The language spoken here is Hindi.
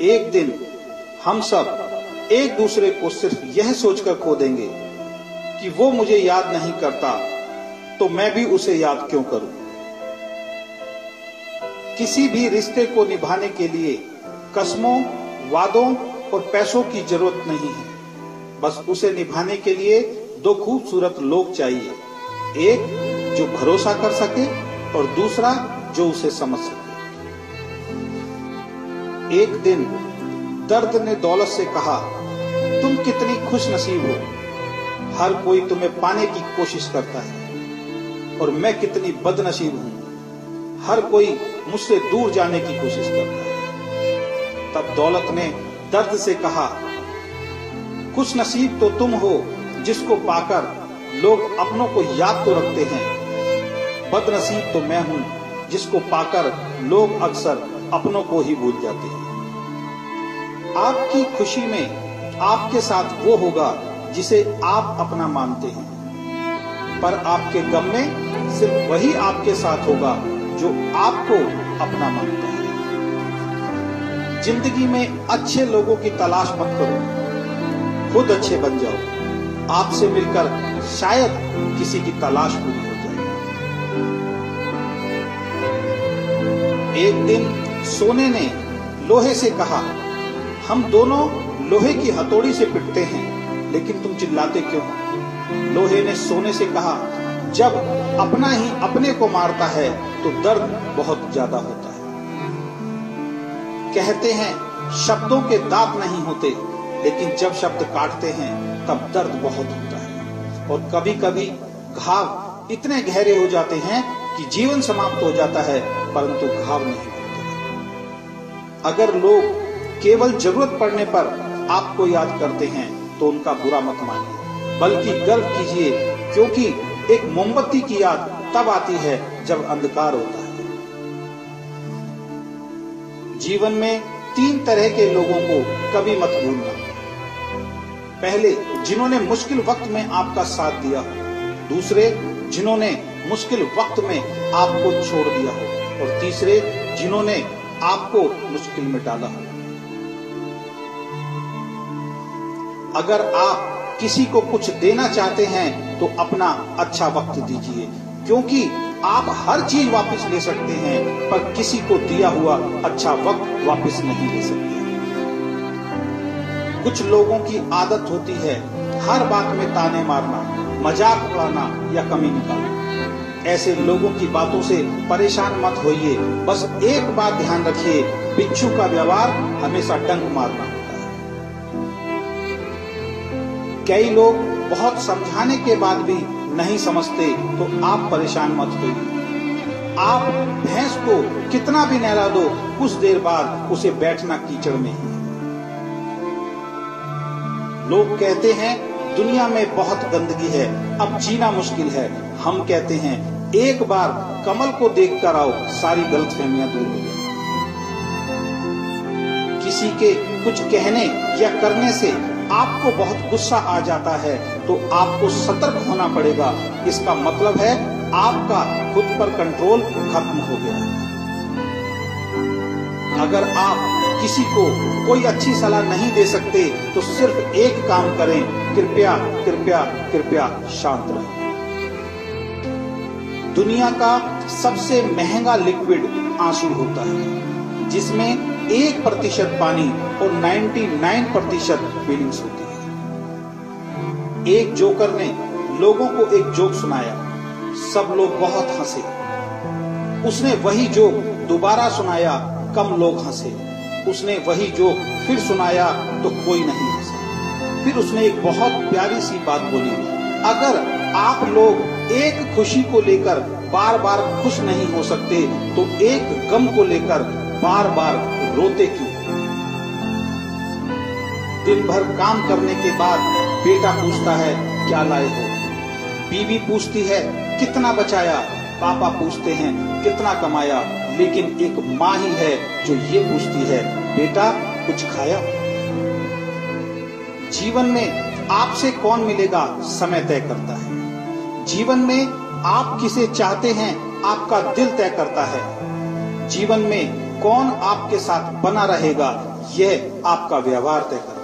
एक दिन हम सब एक दूसरे को सिर्फ यह सोचकर खो देंगे कि वो मुझे याद नहीं करता, तो मैं भी उसे याद क्यों करूं। किसी भी रिश्ते को निभाने के लिए कसमों, वादों और पैसों की जरूरत नहीं है। बस उसे निभाने के लिए दो खूबसूरत लोग चाहिए, एक जो भरोसा कर सके और दूसरा जो उसे समझ सके। एक दिन दर्द ने दौलत से कहा, तुम कितनी खुशनसीब हो, हर कोई तुम्हें पाने की कोशिश करता है, और मैं कितनी बदनसीब हूं, हर कोई मुझसे दूर जाने की कोशिश करता है। तब दौलत ने दर्द से कहा, खुशनसीब तो तुम हो जिसको पाकर लोग अपनों को याद तो रखते हैं, बदनसीब तो मैं हूं जिसको पाकर लोग अक्सर अपनों को ही भूल जाते हैं। आपकी खुशी में आपके साथ वो होगा जिसे आप अपना मानते हैं, पर आपके गम में सिर्फ वही आपके साथ होगा जो आपको अपना मानता है। जिंदगी में अच्छे लोगों की तलाश मत करो, खुद अच्छे बन जाओ। आपसे मिलकर शायद किसी की तलाश पूरी हो जाए। एक दिन सोने ने लोहे से कहा, हम दोनों लोहे की हथौड़ी से पिटते हैं, लेकिन तुम चिल्लाते क्यों हो? लोहे ने सोने से कहा, जब अपना ही अपने को मारता है तो दर्द बहुत ज्यादा होता है। कहते हैं शब्दों के दांत नहीं होते, लेकिन जब शब्द काटते हैं तब दर्द बहुत होता है। और कभी कभी घाव इतने गहरे हो जाते हैं कि जीवन समाप्त हो जाता है, परंतु घाव नहीं होते। अगर लोग केवल जरूरत पड़ने पर आपको याद करते हैं तो उनका बुरा मत मानिए, बल्कि गर्व कीजिए, क्योंकि एक मोमबत्ती की याद तब आती है जब अंधकार होता है। जीवन में 3 तरह के लोगों को कभी मत भूलना। पहले, जिन्होंने मुश्किल वक्त में आपका साथ दिया हो। दूसरे, जिन्होंने मुश्किल वक्त में आपको छोड़ दिया हो। और तीसरे, जिन्होंने आपको मुश्किल में डाला हो। अगर आप किसी को कुछ देना चाहते हैं तो अपना अच्छा वक्त दीजिए, क्योंकि आप हर चीज वापस ले सकते हैं, पर किसी को दिया हुआ अच्छा वक्त वापस नहीं ले सकते। कुछ लोगों की आदत होती है हर बात में ताने मारना, मजाक उड़ाना या कमी निकालना। ऐसे लोगों की बातों से परेशान मत होइए। बस एक बात ध्यान रखिए, बिच्छू का व्यवहार हमेशा डंक मारना होता है। कई लोग बहुत समझाने के बाद भी नहीं समझते, तो आप परेशान मत होइए। आप भैंस को कितना भी नहला दो, कुछ देर बाद उसे बैठना कीचड़ में ही। लोग कहते हैं दुनिया में बहुत गंदगी है, अब जीना मुश्किल है। हम कहते हैं एक बार कमल को देख कर आओ, सारी गलतफहमियां दूर हो जाएंगी। किसी के कुछ कहने या करने से आपको बहुत गुस्सा आ जाता है, तो आपको सतर्क होना पड़ेगा। इसका मतलब है आपका खुद पर कंट्रोल खत्म हो गया है। अगर आप किसी को कोई अच्छी सलाह नहीं दे सकते, तो सिर्फ एक काम करें, कृपया कृपया कृपया शांत रहें। दुनिया का सबसे महंगा लिक्विड आंसू होता है, जिसमें 1% पानी और 99% फीलिंग्स होती है। एक जोकर ने लोगों को एक जोक सुनाया, सब लोग बहुत हंसे। उसने वही जोक दोबारा सुनाया, कम लोग हंसे। उसने वही जोक फिर सुनाया तो कोई नहीं हंसा। फिर उसने एक बहुत प्यारी सी बात बोली, अगर आप लोग एक खुशी को लेकर बार बार खुश नहीं हो सकते, तो एक गम को लेकर बार बार रोते क्यों? दिन भर काम करने के बाद बेटा पूछता है क्या लाए हो, बीवी पूछती है कितना बचाया, पापा पूछते हैं कितना कमाया, लेकिन एक माँ ही है जो ये पूछती है बेटा कुछ खाया? जीवन में आपसे कौन मिलेगा समय तय करता है। जीवन में आप किसे चाहते हैं आपका दिल तय करता है। जीवन में कौन आपके साथ बना रहेगा यह आपका व्यवहार तय कर